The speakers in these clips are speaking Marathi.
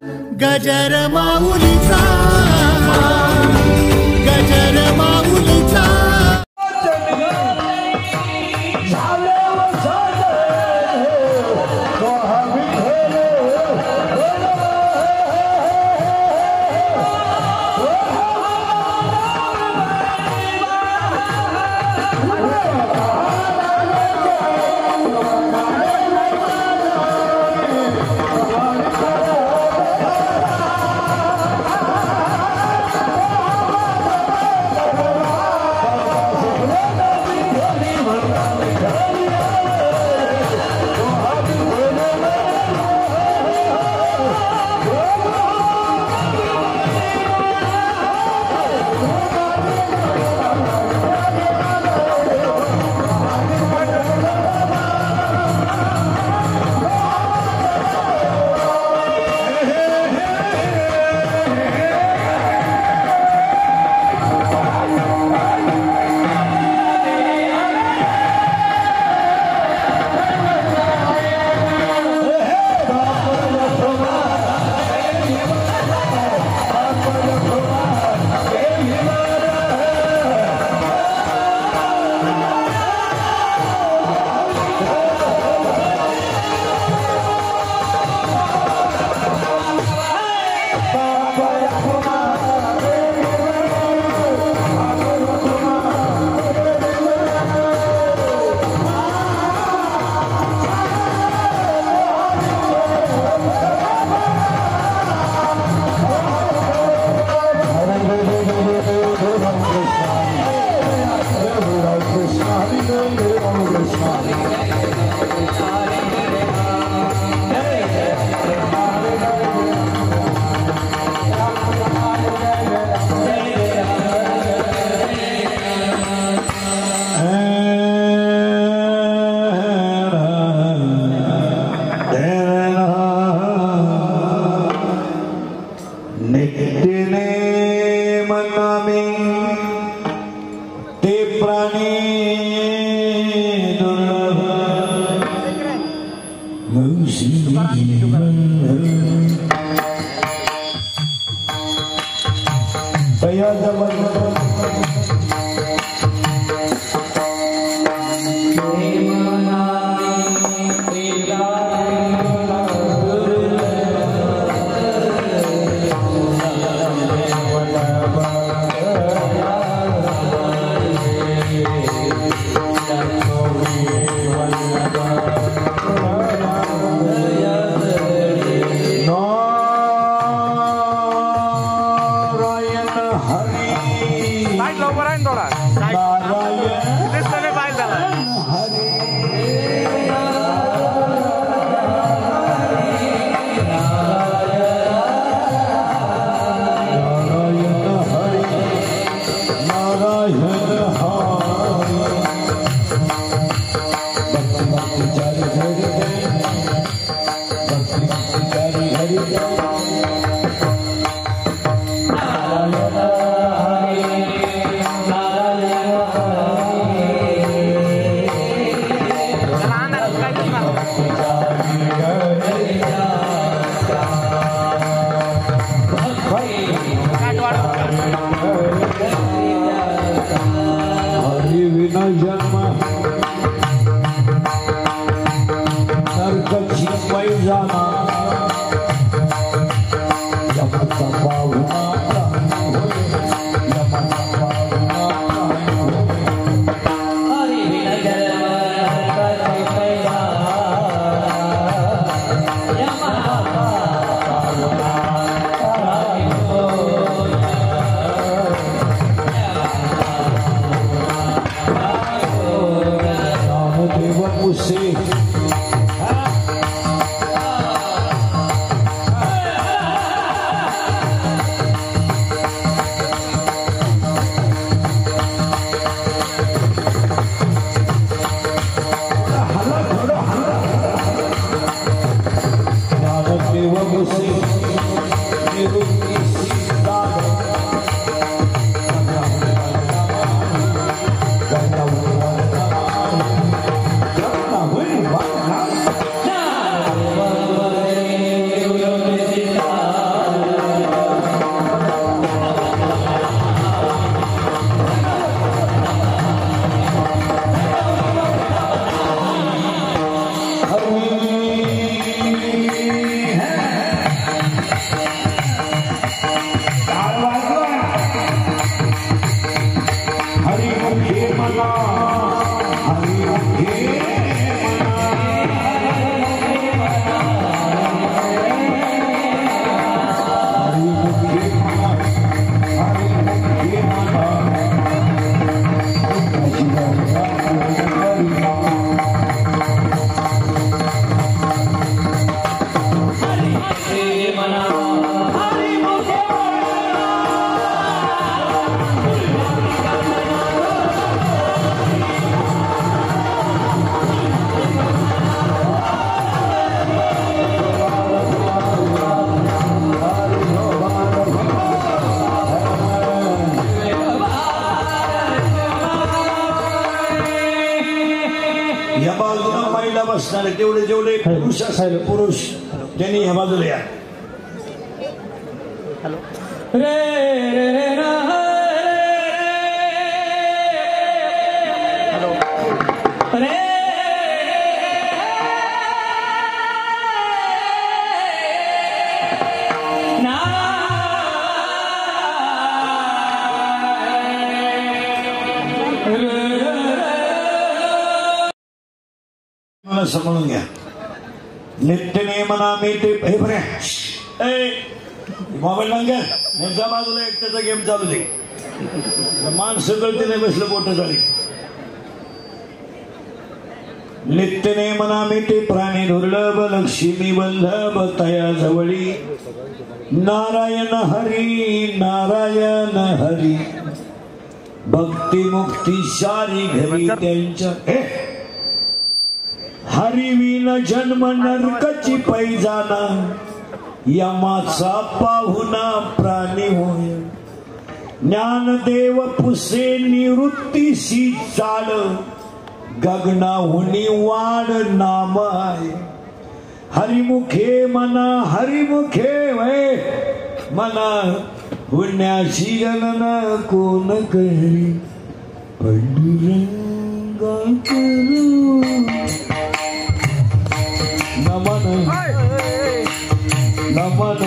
गजर माऊलीचा गजर माऊलीचा असणारे तेवढे जेवढे पुरुष असले पुरुष त्यांनी ह्या बाजूला या. समजून घ्या. नित्य नियमनामी ते मोबाईल मांग्या यांच्या बाजूला एकट्याचा गेम चालू दे. माणसं कळते नाही बसलं बोट झाली. नित्य नियमनामी ते प्राणी दुर्लभ लक्ष्मी वल्लभ तया जवळी नारायण हरी नारायण हरी भक्ती मुक्ती शारी घरी त्यांच्या हरिविन जन्म नरकाची पैजाना यमाचा पाहुणा प्राणी होय. ज्ञानदेव पुसे निवृत्तीशी चाल गगनाहुनी वाढ नाम आहे. हरिमुखे मना हरिमुखे वय मना पुण्याची गणना कोण करी पंडुरंगा करू नमन नमन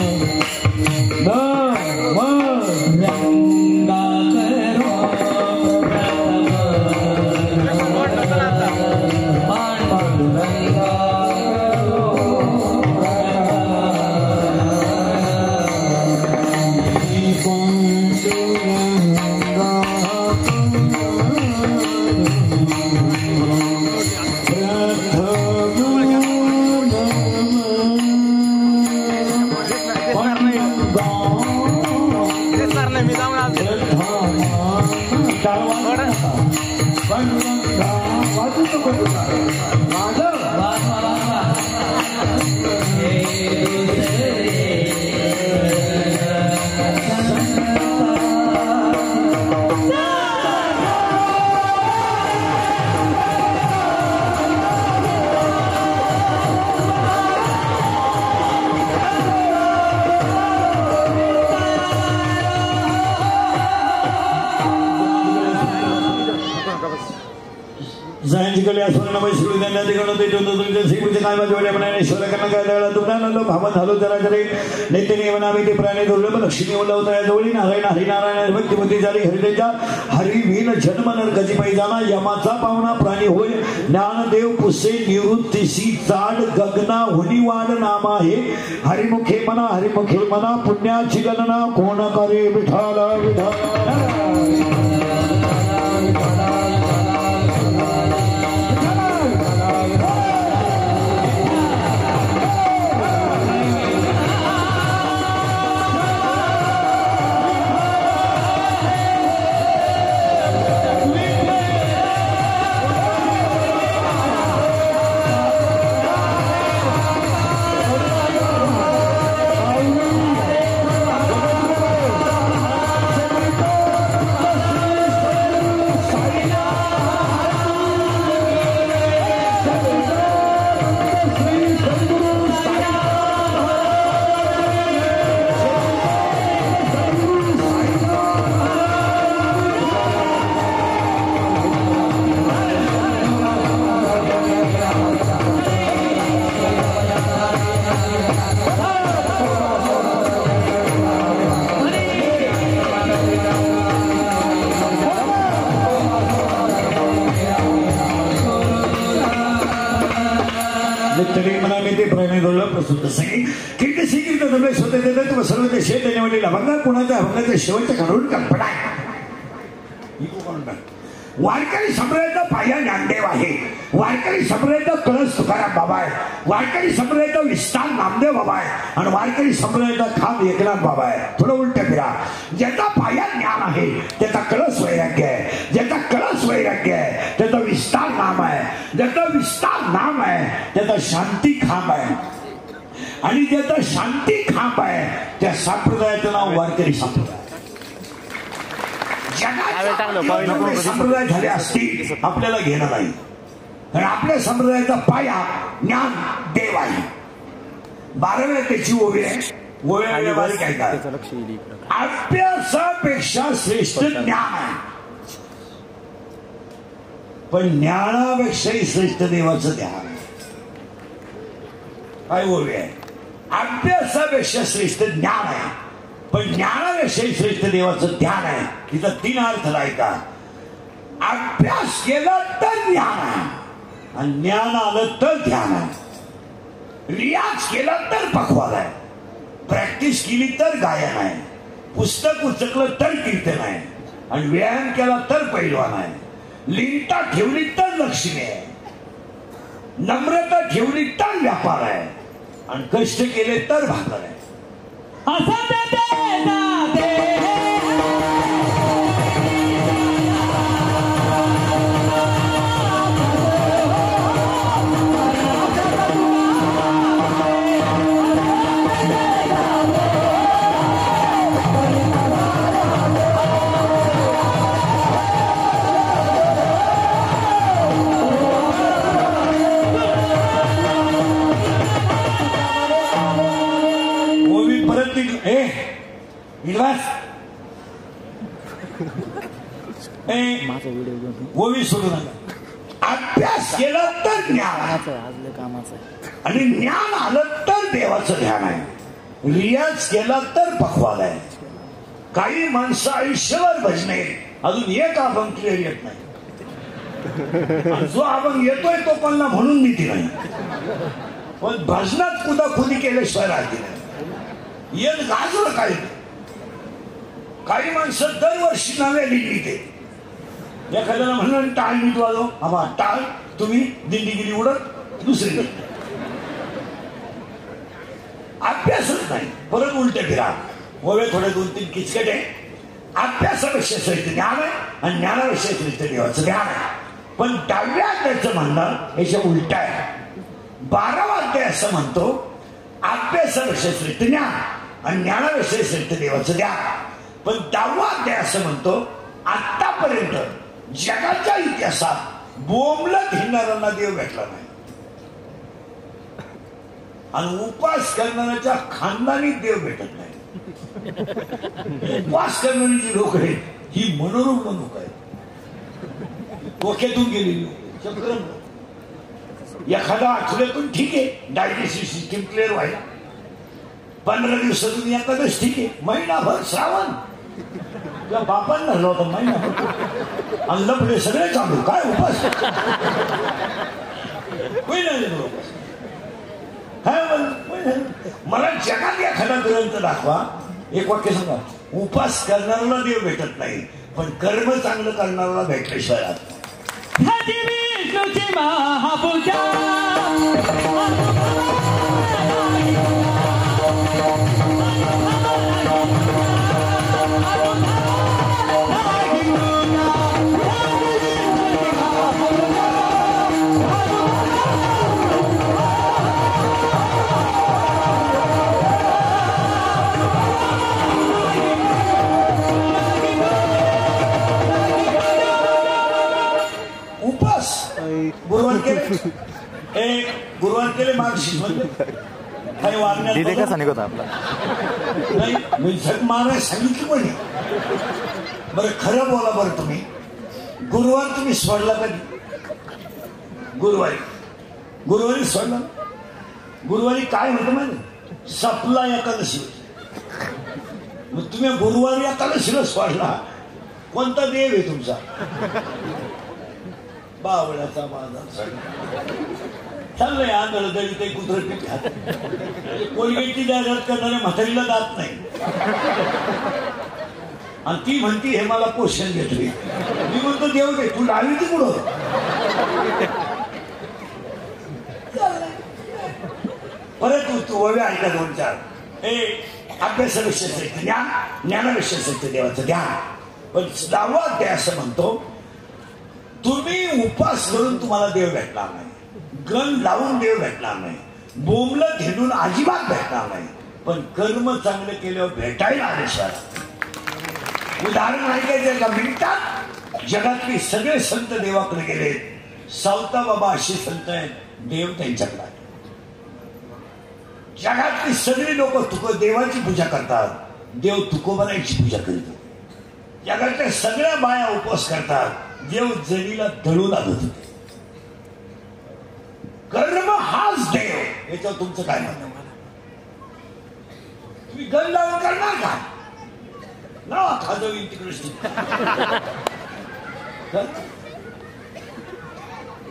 लक्ष्मी उलवता जवळी नारायण हरिनारायण भक्तिमती झाली हरिदेच्या हरिवीन जन्म नरकाची पैजाना यमाचा पाहुणा प्राणी होय. ज्ञानदेव पुसे निवृत्तीशी चाड गगना हुनी वाढ नाम आहे. हरिमुखे मना पुण्याची गणना कोण करे विठाल विठाल. अभंगाच्या शेवटच्या काढून कल्पना वारकरी संप्रदायाचा पाया ज्ञानदेव आहे. वारकरी संप्रदायाचा कळस तुकाराम बाबा आहे. वारकरी संप्रदायाचा विस्तार नामदेव बाबा आहे आणि वारकरी संप्रदायाचा खांब एकनाथ बाबा आहे. थोडं उलट फिरा. ज्याचा पाया ज्ञान आहे त्याचा कळस वैराग्य आहे. ज्याचा कळस वैराग्य आहे त्याचा विस्तार नाम आहे. ज्याचा विस्तार नाम आहे त्याचा शांती खांब आहे. आणि ज्याचा शांती खांब आहे त्या संप्रदायाचं नाव वारकरी संप्रदाय. संप्रदाय झाले असतील आपल्याला घेणं नाही. आणि आपल्या संप्रदायाचा पाया ज्ञान देव आहे. 12व्या त्याची ओवी आहे. ओव्या बारीक आहे का? अभ्यासापेक्षा श्रेष्ठ ज्ञान आहे, पण ज्ञानापेक्षाही श्रेष्ठ देवाचं ध्यान आहे. काय ओवी आहे? अभ्यासापेक्षा श्रेष्ठ ज्ञान आहे, पण ज्ञानापेक्षाही श्रेष्ठ देवाचं ध्यान आहे. तिचा 3 अर्थ आहे का? अभ्यास केला तर ज्ञान आहे, आणि ज्ञान आलं तर ध्यान आहे. रियाज केला तर पखवाद आहे, प्रॅक्टिस केली तर गायन आहे, पुस्तक उचकलं तर कीर्तन आहे, आणि व्यायाम केला तर पैलवान आहे. लिंता ठेवली तर लक्ष्मी आहे, नम्रता ठेवली तर व्यापार आहे, आणि कष्ट केले तर भाकर आहे. ओवी सोडू नका. अभ्यास केला तर ज्ञान आणि ज्ञान आलं तर देवाचं ध्यान आहे. रियाज केला तर पखवाद आहे. काही माणसं आयुष्यभर भजणे अजून एक अभंग क्लिअर येत नाही. जो अभंग येतोय तो कोणाला म्हणून भीती नाही, पण भजनात कुदाखुदी केल्याशिवाय राहते नाही. येत गाजलं काही. काही माणसं दरवर्षी नव्या लिहिली ते. एखाद्याला म्हणलं टाळ नीट वाजव, आम्हा टाळ तुम्ही दिंडी गेली उडत दुसरी. अभ्यासच नाही, परत उलटे फिरा. ओवे थोडे 2-3 किचकट आहे. अभ्यासापेक्षा श्रेष्ठ ज्ञान आहे, आणि ज्ञानापेक्षा श्रेष्ठ देवाचं ज्ञान आहे. पण 10व्या अध्यायाचं म्हणणं याच्या उलट आहे. 12वा अध्याय असं म्हणतो अभ्यासापेक्षा श्रेष्ठ ज्ञान आणि ज्ञानापेक्षा श्रेष्ठ देवाचं ज्ञान. पण 10वा अध्याय असं म्हणतो आतापर्यंत जगाच्या इतिहासात बोंबलत हिंडणाऱ्यांना देव भेटला नाही, आणि उपास करणाऱ्याच्या खानदानी देव भेटत नाही. उपास करणारी जी लोक आहेत ही मनोरुग्ण लोक आहेत, डोक्यातून गेलेली. एखादा आठवड्यातून ठीक आहे, डायजेस्टिव्ह सिस्टीम क्लिअर व्हायला 15 दिवसातून एखादंच ठीक आहे. महिनाभर श्रावण तुला बापांना झाला होता महिनाभर, आणि लपडे सगळे चालू. काय उपास? मला जगात एखादा ग्रंथ दाखवा, एक वाक्य सांगा. उपास करणाऱ्याला देव भेटत नाही, पण कर्म चांगलं करणाऱ्याला भेटल्याशिवाय राहत गुरुवार केले मार्गशीर्ष म्हणजे काही वागण्यात कसा निघत आपला नाही. मी झक मारायला सांगितलं पण. बरं खरं बोला बरं, तुम्ही गुरुवार तुम्ही सोडला कधी? गुरुवारी सोडला. गुरुवारी काय होतं माहिती? सपला एकादशी. मग तुम्ही गुरुवारी एकादशीला सोडला. कोणता देव आहे तुमचा? बावळ्याचा बाजार चाललंय. आंधळ तरी ते कुत्र पीठ कोलगेटची जाहिरात करणाऱ्या म्हातारीला जात नाही, आणि ती म्हणती हे मला पोषण घेतली. मी म्हणतो देव दे, तू डावी ती पुढं. परत तू ववे ऐका 2-4. अभ्यासापेक्षा श्रेष्ठ ज्ञान, ज्ञानापेक्षा श्रेष्ठ देवाचं ज्ञान. पण 10वा अध्याय असं म्हणतो तुम्ही उपास करून तुम्हाला देव भेटणार नाही, गण लावून देव भेटणार नाही, बोंबलं घेऊन अजिबात भेटणार नाही, पण कर्म चांगले केल्यावर भेटायला आलेश्वर. उदाहरण ऐकायचं एका मिनिटात. जगातले सगळे संत देवाकडे गेले, सावता बाबा असे संत आहेत, देव त्यांच्याकडे आहे. जगातली सगळी लोक देवाची पूजा करतात, देव तुकोबरायची पूजा करतो. जगातल्या सगळ्या बाया उपवास करतात, देव जरीला दळू लागत होते. कर्म हाच देव. याच्यावर तुमचं काय म्हणणं? तुम्ही गण लावून करणार का? लावा खाजवी तिकडे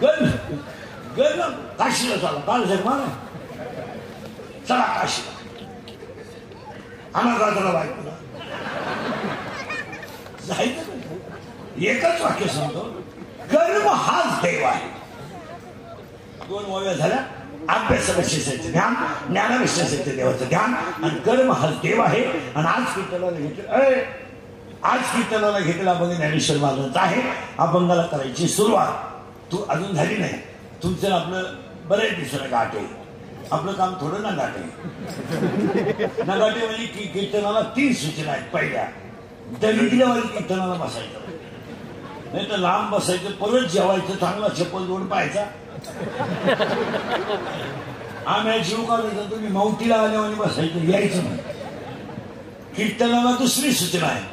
गण गण काशीला चाला. काल जगमाना चला काशीला. अनाथाला बायकोला जायचं. एकच वाक्य सांगतो, कर्म हाच देव आहे. 2 ओव्या झाल्या. अभ्यासाविषयीचे ध्यान, ज्ञानाविषयीचे देवाचं ध्यान आणि कर्म हाच देव आहे. आणि आज कीर्तनाला घेतला बघ ज्ञानेश्वर महाराजांचा आहे. अभंगाला करायची सुरुवात तू अजून झाली नाही. तुमचं आपलं बरेच दिवसाला गाठ आहे. आपलं काम थोडं नगाटे. नगाटे म्हणजे कीर्तनाला 3 सूचना आहेत. पहिल्या, दरिद्रवाली कीर्तनाला बसायचं, नाही तर लांब बसायचं, परत जेवायचं, चांगला चप्पल जोड पाहायचा. आम्ही जीव काढायचा, तुम्ही मावतीला आल्यावर बसायचं, यायचं नाही. कीर्तनाला दुसरी सूचना आहे,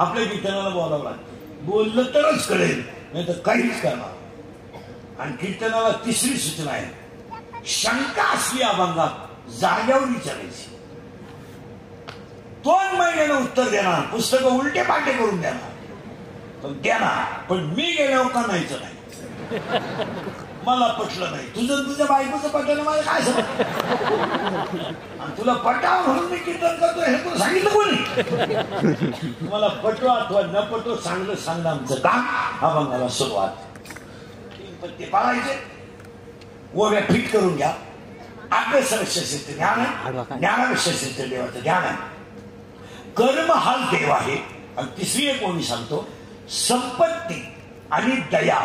आपल्या कीर्तनाला बोलावं लागतं. बोललं तरच कळेल, नाही तर काहीच करणार. आणि कीर्तनाला तिसरी सूचना आहे, शंका असली अभंगात जाग्यावर विचारायची. 2 महिन्यानं उत्तर देणार, पुस्तकं उलटे पालटे करून देणार, पण देणार. पण मी गेल्यावर का नाहीच नाही. मला पटलं नाही. तुझ्या बायकोचं पटलं मला काय सांग. आणि तुला पटाव म्हणून मी कीर्तन करतो हे तुला सांगितलं कोणी? तुम्हाला पटो अथवा न पटो चांगलं सांगणं आमचं काम. अभंगाला सुरुवात. 3 पत्ते पाळायचे, ओव्या फिट करून घ्या. अभ्यासाविषयीचे ध्यान आहे, ज्ञानाविषयीचे देवाचं ध्यान आहे. कर्म हाच देव आहे. आणि तिसरी एक ओवी सांगतो, संपत्ती आणि दया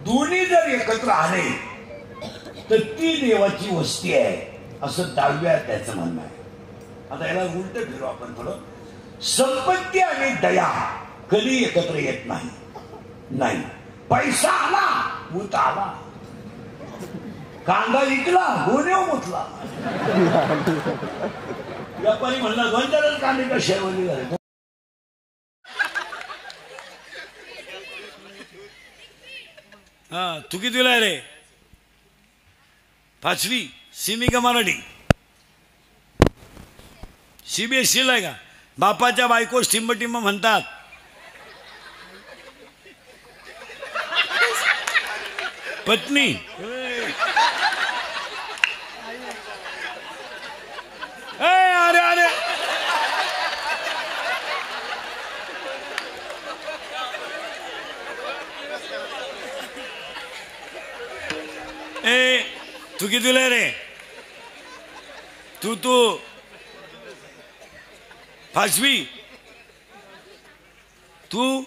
दोन्ही जर एकत्र आले तर ती देवाची वस्ती आहे, असं 10व्या त्याचं म्हणणं आहे. आता याला उलट फिरू आपण थोडं. संपत्ती आणि दया कधी एकत्र येत नाही. पैसा आला, भूत आला, कांदा विकला, गोन्या मुतला. व्यापारी म्हणला 2-4 कांदे का शेवली झाले. हा, तू कितीला रे? 5वी. सिमी का मराठी? CBSE आहे का? बापाच्या बायको टिंब म्हणतात. पत्नी अरे अरे तू कितीला रे? तू 5वी. तू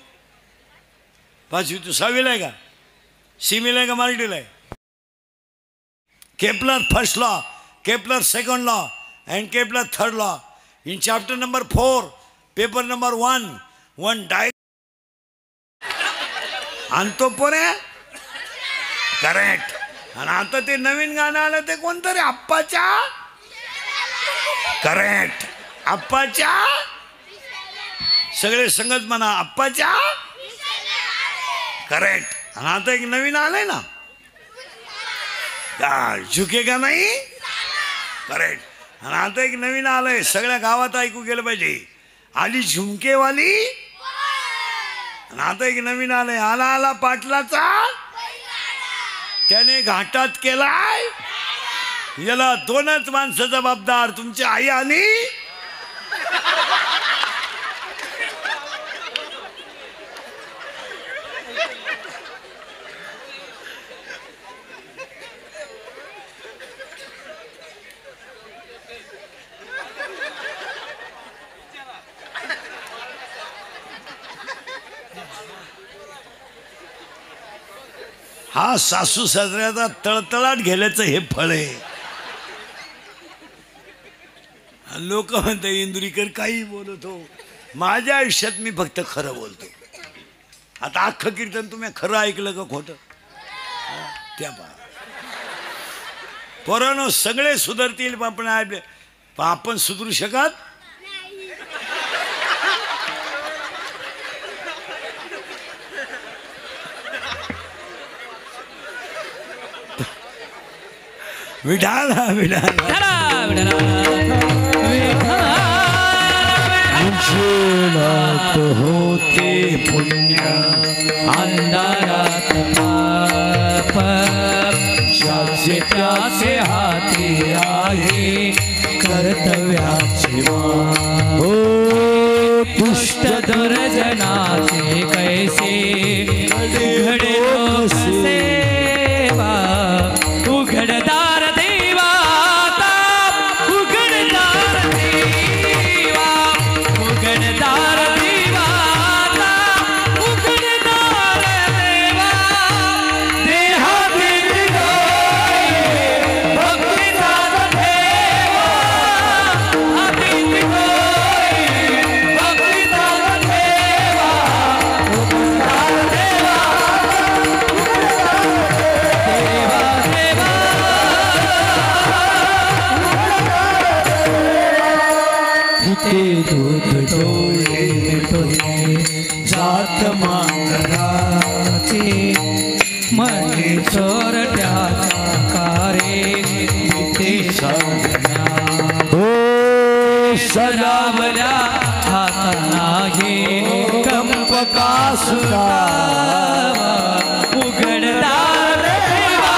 5वी. तू 6वीला आहे का? सीमीला आहे का मराठीला आहे? Kepler first law, Kepler second law and Kepler third law. In chapter number 4, paper number 1 diagram. आणतो पोरे. करेक्ट. आणि आता ते नवीन गाणं आलं ते कोणतं रे? आप्पाच्या. करेक्ट. आप्पाच्या. सगळे संगत म्हणा, आप्पाच्या. करेक्ट. आणि आता एक नवीन आलंय ना, झुकेगा नाही. करेक्ट. आणि आता एक नवीन आलंय, सगळ्या गावात ऐकू गेलं पाहिजे, आली झुमकेवाली. आणि आता एक नवीन आलंय, आला आला पाटलाचा, त्याने घाटात केलाय. याला 2च माणसं जबाबदार, तुमची आई आणि हा सासू सासऱ्याचा तळतळाट गेल्याचं हे फळ आहे. लोक म्हणतात इंदुरीकर काही बोलतो. माझ्या आयुष्यात मी फक्त खरं बोलतो. आता अख्खं कीर्तन तुम्ही खरं ऐकलं का खोटं? त्या पोरांनो सगळे सुधारतील पण आपण सुधरू शकत विठाल विठाल होते पुण्य अंधारात शाचे त्याचे हाती आहे कर्तव्याची हो दुष्ट दुर्जनाचे कैसे घडे सेवा उघडदार देवाता उघडदार देवा उघडदार देवाता उघडदार देवा देहातील भक्तीचा ठेवा हातील भक्तीचा ठेवा उघडदार देवा ते दूध डोळे मिटोले जात मांजराचे मने चोरट्याचा कारे ते सगळ्या हो सदावल्या हाताना हे कंपका सुरावा उघडदार देवा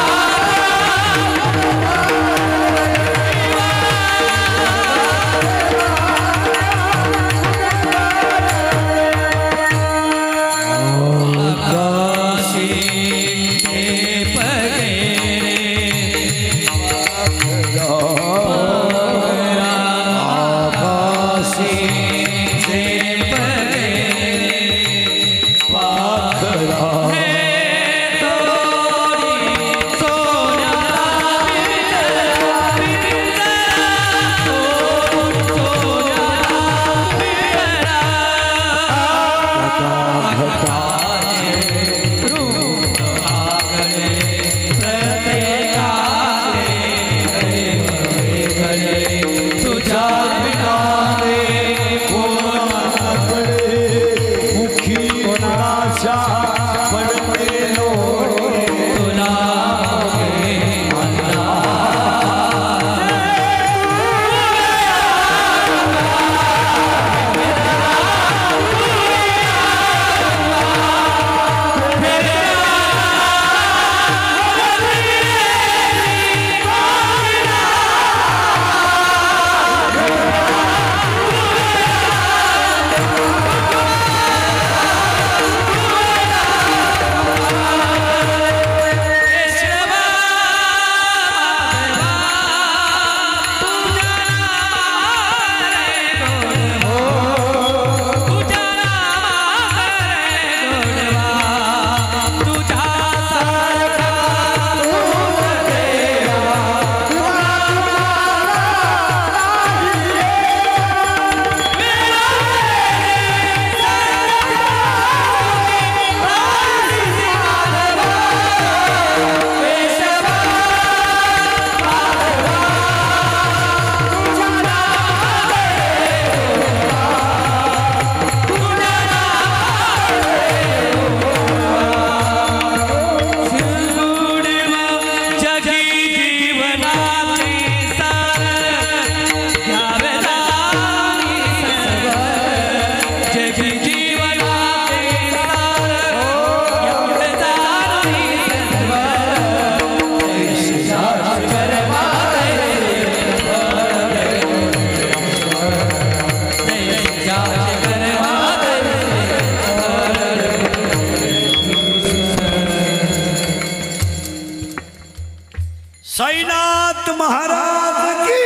साईनाथ महाराज की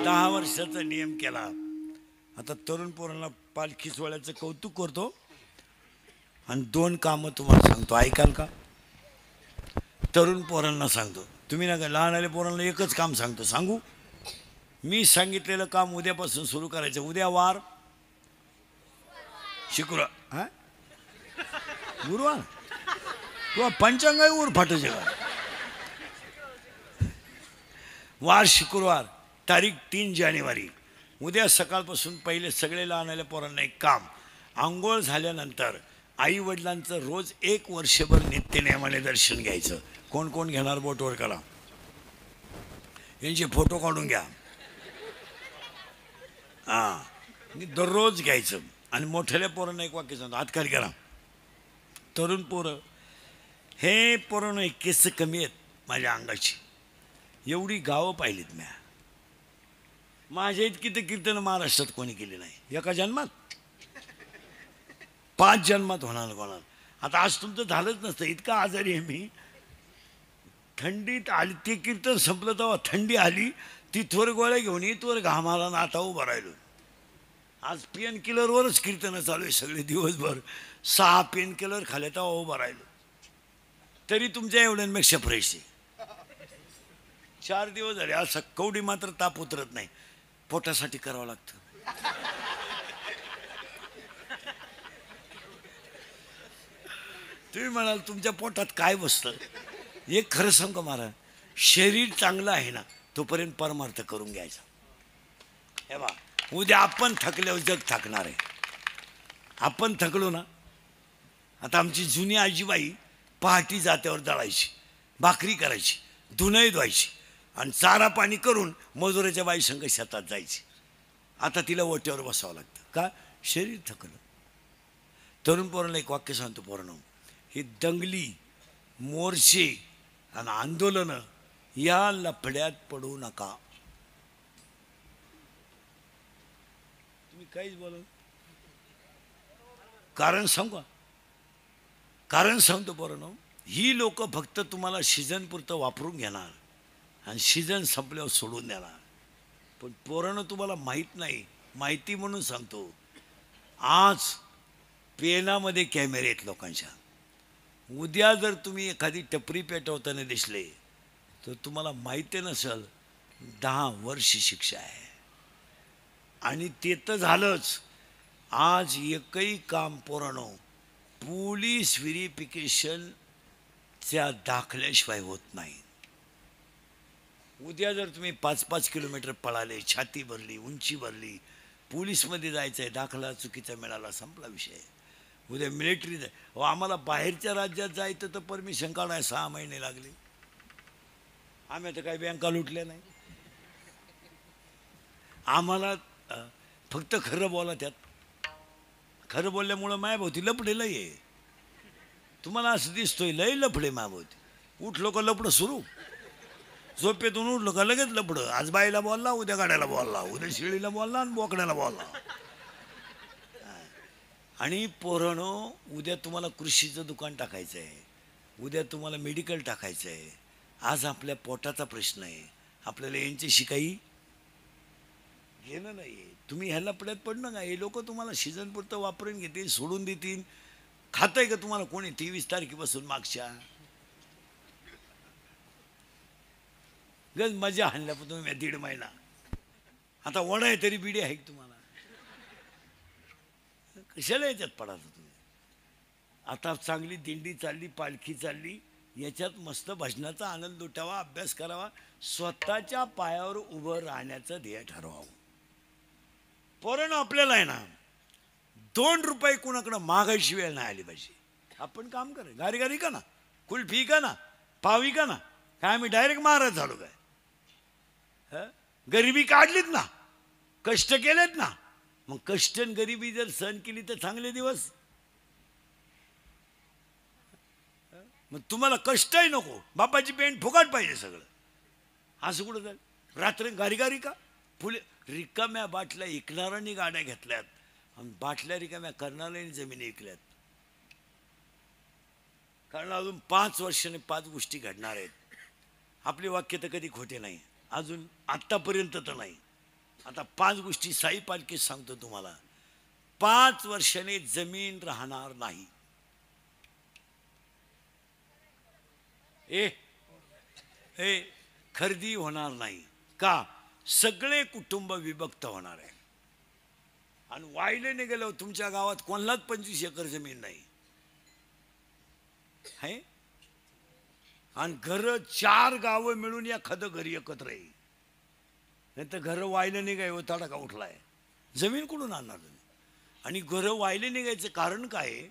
10 वर्षाचा नियम केला. आता तरुण पोरांना पालखी सोहळ्याचं कौतुक करतो आणि 2 कामं तुम्हाला सांगतो, ऐकाल का? तरुण पोरांना सांगतो, तुम्ही ना लहान आले पोरांना एकच काम सांगतो, सांगू? मी सांगितलेलं काम उद्यापासून सुरू करायचं. उद्या वार शुक्रवार, हां गुरुवार किंवा पंचांग ऊर फाटायचे का? वार शुक्रवार, तारीख 3 जानेवारी. उद्या सकाळपासून पहिले सगळेला आणायला पोरांना एक काम. आंघोळ झाल्यानंतर आई वडिलांचं रोज 1 वर्षभर नित्यनेमाने दर्शन घ्यायचं. कोण कोण घेणार बोटवर करा. यांचे फोटो काढून घ्या. दररोज घ्यायचं. आणि मोठ्याल्या पोरांना एक वाक्य सांगतो, हातखाली करा. तरुण पोरं, हे पोरांना केस कमी आहेत माझ्या अंगाची. एवढी गावं पाहिलीत म्या. माझ्या इतकी तर कीर्तन महाराष्ट्रात कोणी केली नाही. एका जन्मात 5 जन्मात होणार कोणाला. आता आज तुमचं झालंच नसतं. इतका आजारी आहे मी. थंडीत आली, ते कीर्तन संपलं तेव्हा थंडी आली. ती थोर गोळ्या घेऊन इथवर घामाला ना आता उभं राहिलो. आज पेन किलरवरच कीर्तनं चालू आहे सगळे दिवसभर. 6 पेन किलर खाले तेव्हा उभं राहिलो. तरी तुमच्या एवढ्यांपेक्षा फ्रेश आहे. 4 दिवस झाले. आज कवडी मात्र ताप उतरत नाही. पोटासाठी करावं लागतं. तुम्ही म्हणाल तुमच्या पोटात काय बसतं. एक खरं सांग का महाराज, शरीर चांगलं आहे ना तोपर्यंत परमार्थ करून घ्यायचा. हे बा, उद्या आपण थकल्यावर जग थकणार आहे. आपण थकलो ना. आता आमची जुनी आजीबाई पहाटी जात्यावर दळायची, भाकरी करायची, धुणं धुवायची आणि चारा पाणी करून मजुराच्या बाई संग शेतात जायची. आता तिला ओट्यावर बसावं लागतं. का? शरीर थकलं. तरुण पोरांना एक वाक्य सांगतो पोरांनो, ही दंगली, मोर्चे आणि आंदोलनं या लफड्यात पडू नका. तुम्ही काहीच बोला. कारण सांगू का? कारण सांगतो पोरांनो, ही लोक फक्त तुम्हाला सीझन पुरतं वापरून घेणार आणि सीझन संपल्यावर सोडून देणार. पण पोरांनो तुम्हाला माहीत नाही. माहिती म्हणून सांगतो, आज पेनामध्ये कॅमेरे आहेत लोकांच्या. उद्या जर तुम्ही एखादी टपरी पेटवताना दिसले तर तुम्हाला माहिती नसेल 10 वर्ष शिक्षा आहे. आणि ते तर झालंच. आज एकही काम पोरांनो पोलीस व्हेरिफिकेशनच्या दाखल्याशिवाय होत नाही. उद्या जर तुम्ही 5-5 किलोमीटर पळाले, छाती भरली, उंची भरली, पोलीसमध्ये जायचं आहे, दाखला चुकीचा मिळाला, संपला विषय. उद्या मिलिटरी आम्हाला बाहेरच्या राज्यात जायचं तर परमिशन काढाय 6 महिने लागले. आम्ही तर काही बँका लुटल्या नाही. आम्हाला फक्त खरं बोला. त्यात खरं बोलल्यामुळं मायाभोवती लफडे लय आहे. तुम्हाला असं दिसतोय लय लफडे मायाभोवती. उठलो का लफडं सुरू. झोपेतून उठलो का लगेच लफडं. आज बाईला बोलला, उद्या गाड्याला बोलला, उद्या शिळीला बोलला आणि बोकड्याला बोलला. आणि पोरांनो, उद्या तुम्हाला कृषीचं दुकान टाकायचं आहे, उद्या तुम्हाला मेडिकल टाकायचं आहे. आज आपल्या पोटाचा प्रश्न आहे. आपल्याला यांच्याशी काही घेणं नाही आहे. तुम्ही ह्याला पडत पडणं का? हे लोक तुम्हाला सीझनपुरतं वापरून घेतील, सोडून देतील. खातंय का तुम्हाला कोणी 23 तारखेपासून मागच्या? गज मजा हाणल्या पण तुम्ही 1.5 महिना. आता वडा आहे तरी बिडी आहे तुम्हाला. कशाला याच्यात पडायचं तुम्ही? आता चांगली दिंडी चालली, पालखी चालली, याच्यात मस्त भजनाचा आनंद लुटावा, अभ्यास करावा, स्वतःच्या पायावर उभं राहण्याचं ध्येय ठरवावं. पोरांनो, आपल्याला आहे ना 2 रुपये कुणाकडं मागायची वेळ नाही आली पाहिजे. आपण काम करा, गारी गारी का ना, कुल्फी का ना, पावी का ना, काय आम्ही डायरेक्ट महाराज झालो काय? गरिबी काढलीत ना, कष्ट केलेत ना. मग कष्ट आणि गरिबी जर सहन केली तर चांगले दिवस. मग तुम्हाला कष्टही नको, बापाची पेंट फुकाट पाहिजे सगळं. असं कुठं झालं? रात्र गारी गारी का? फुले रिकाम्या बाटल्या ऐकणाऱ्यांनी गाड्या घेतल्यात आणि बाटल्या रिकाम्या करणाऱ्यांनी जमिनी ऐकल्यात. कारण अजून 5 वर्षाने 5 गोष्टी घडणार आहेत. आपले वाक्य तर कधी खोटे नाही, अजून आत्तापर्यंत तर नाही. आता 5 गोष्टी साई पालखीत सांगतो तुम्हाला. 5 वर्षाने जमीन राहणार नाही. खरेदी होणार नाही. का? सगळे कुटुंब विभक्त होणार आहे. आणि वायलेने गेलो तुमच्या गावात कोणालाच 25 एकर जमीन नाही आहे. आणि घर 4 गावं मिळून एखादं घरी एकत्र आहे. नाही तर घरं व्हायला निघाय तडाखा उठलाय. जमीन कुठून आणणार तुम्ही? आणि घरं व्हायला निघायचं कारण काय आहे?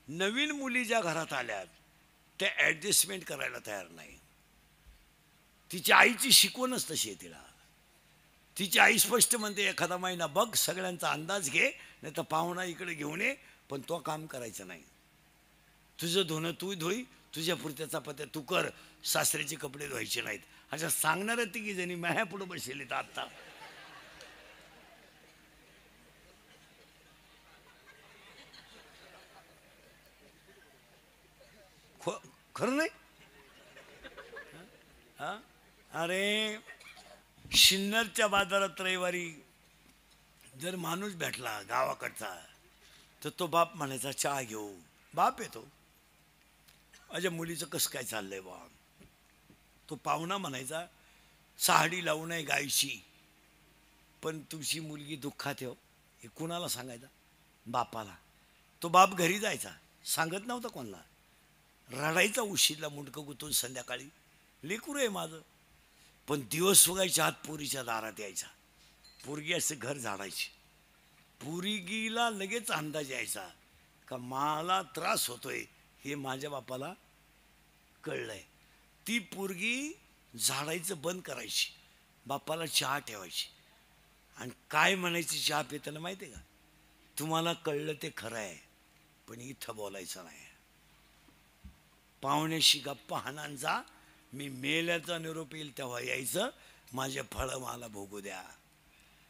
नवीन मुली ज्या घरात आल्यात त्या ॲडजस्टमेंट करायला तयार नाही. तिच्या आईची शिकवणच तशी आहे तिला. तिची आई स्पष्ट म्हणते एखादा महिना बघ, सगळ्यांचा अंदाज घे, नाही तर पाहुणा इकडे घेऊन ये, पण तो काम करायचं नाही. तुझं धुणं तू धुई, तुझ्या पुरत्या चपात्या तू कर, सासऱ्याचे कपडे धुवायचे नाहीत. अशा सांगणाऱ्या तिघी जणी माझ्या पुढे बसलेली आता. खरं नाही? हा, अरे शिन्नरच्या बाजारात रविवारी जर माणूस भेटला गावाकडचा तर तो बाप म्हणायचा चहा घेऊ. बाप येतो, माझ्या मुलीचं कसं काय चाललंय बा. तो पाहुणा म्हणायचा साडी लावू नये गायची, पण तुमची मुलगी दुःखात हो. हे कुणाला सांगायचा? बापाला. तो बाप घरी जायचा, सांगत नव्हता कोणाला. रडायचा उशीरला मुंडकं गुतून संध्याकाळी, लेकरू आहे माझं. पण दिवस उगायच्या आत पोरीच्या दारात यायचा. पोरगी असं घर झाडायची. पोरगीला लगेच अंदाज यायचा का मला त्रास होतोय हे माझ्या बापाला कळलंय. ती पोरगी झाडायचं बंद करायची, बापाला चहा ठेवायची आणि काय म्हणायची चहा पिताना माहिती आहे का? तुम्हाला कळलं ते खरं आहे, पण इथं बोलायचं नाही. पाहुण्याशी गप्पा हाणांचा, मी मेल्याचा निरोप येईल तेव्हा यायचं, माझे फळं मला भोगू द्या,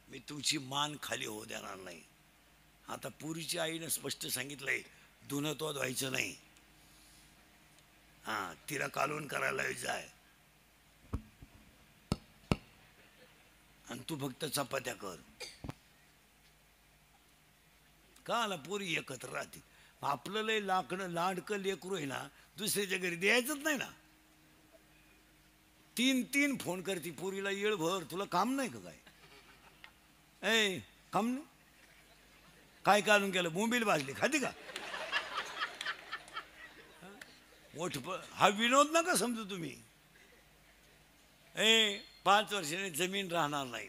मी तुमची मान खाली होऊ देणार नाही. आता पुरीची आईनं स्पष्ट सांगितलंय धुणं तो धुवायचं नाही. हां, तिला कालवण करायला जाय आणि तू फक्त चपात्या कर. का आला पोरी एकत्र राहते. आपलं लय लाडकं लेकरू आहे ना, दुसऱ्याच्या घरी द्यायचंच नाही ना. 3 फोन करते पोरीला येळभर, तुला काम नाही का काय? ए काम नाही काय काढून केलं? बोंबील भाजली खाती का? मोठ हा विनोद नका समजू तुम्ही. 5 वर्षाने जमीन राहणार नाही,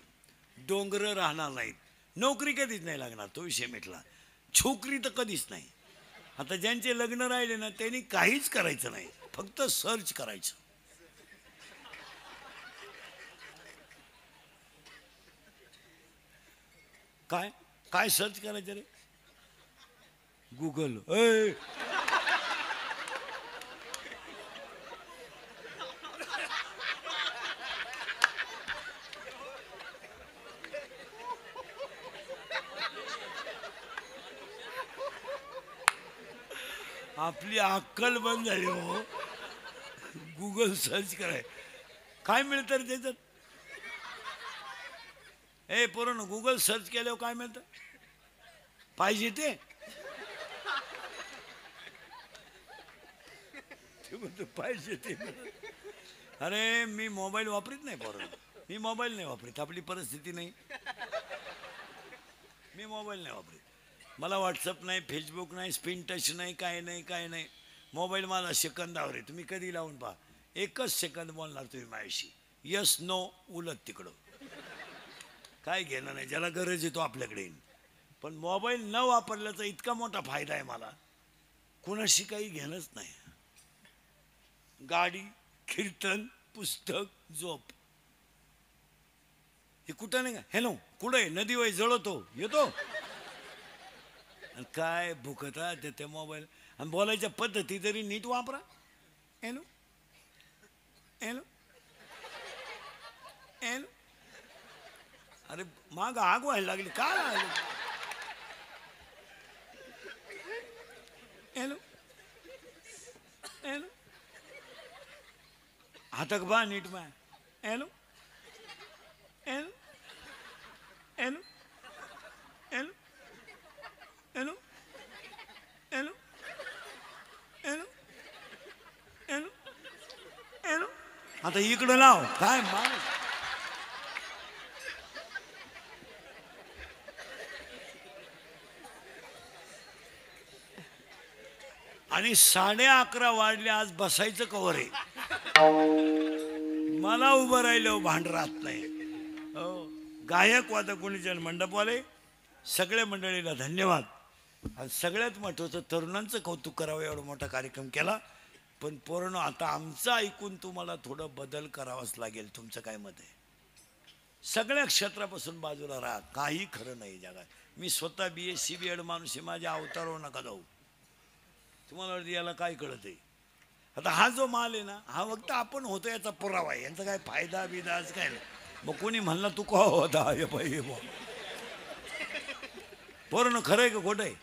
डोंगर राहणार नाहीत, नोकरी कधीच नाही लागणार, तो विषय मिटला. छोकरी तर कधीच नाही. आता ज्यांचे लग्न राहिले ना त्यांनी काहीच करायचं नाही, फक्त सर्च करायचं. काय काय सर्च करायचं रे? गुगल. आपली अक्कल बंद झाली हो. गुगल सर्च कराय काय मिळतं रे त्याच्यात? पोरांनो, गुगल सर्च केल्यावर काय मिळतं? पाहिजे ते म्हणतो पाहिजे ते. अरे मी मोबाईल वापरीत नाही पोरांनो, मी मोबाईल नाही वापरीत. आपली परिस्थिती नाही, मी मोबाईल नाही वापरीत. मला व्हॉट्सअप नाही, फेसबुक नाही, स्क्रीन टच नाही, काय नाही काय नाही. मोबाईल माझा सेकंदावर आहे. तुम्ही कधी लावून पहा, 1च सेकंद बोलणार तुम्ही माझ्याशी. यस नो उलट तिकडं, काय घेणं नाही. ज्याला गरज आहे तो आपल्याकडे येईल. पण मोबाईल न वापरल्याचा इतका मोठा फायदा आहे मला, कुणाशी काही घेणंच नाही. गाडी, कीर्तन, पुस्तक, झोप, हे कुठं नाही का? हॅलो कुठं आहे? नदी वय जळतो येतो. काय भुकता ते मोबाईल. आणि बोलायच्या पद्धती तरी नीट वापरा. Hello hello hello. अरे माग आग व्हायला लागली काय? Hello hello. हातक बा नीट मा. Hello hello hello hello hello hello hello hello hello. आता इकडं लाव काय मा. आणि 11:30 वाजले, आज बसायचं कवर आहे. मला उभं राहिलं भांड राहत नाही. हो, गायक वादक गुणीजन मंडपवाले सगळ्या मंडळीला धन्यवाद. आणि सगळ्यात महत्वाचं तरुणांचं कौतुक करावं, एवढा मोठा कार्यक्रम केला. पण पोरांनो, आता आमचं ऐकून तुम्हाला थोडं बदल करावाच लागेल. तुमचं काय मत आहे? सगळ्या क्षेत्रापासून बाजूला राहा, काही खरं नाही जगात. मी स्वतः BSc BEd माणूस आहे, माझ्या अवतारावर नका जाऊ. तुम्हाला याला काय कळत आहे? आता हा जो माल आहे ना, हा फक्त आपण होतो याचा पुरावा आहे. यांचा काय फायदा बिदाच काय नाही. मग कोणी म्हणला तू का होता पोरांनो, खरं आहे का खोटं आहे?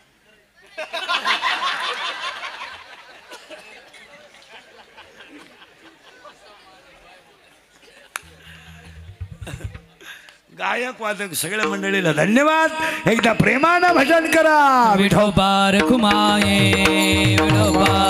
गायक वादक सगळ्या मंडळीला धन्यवाद. एकदा प्रेमानं भजन करा. विठोबा रखुमाये विठोबा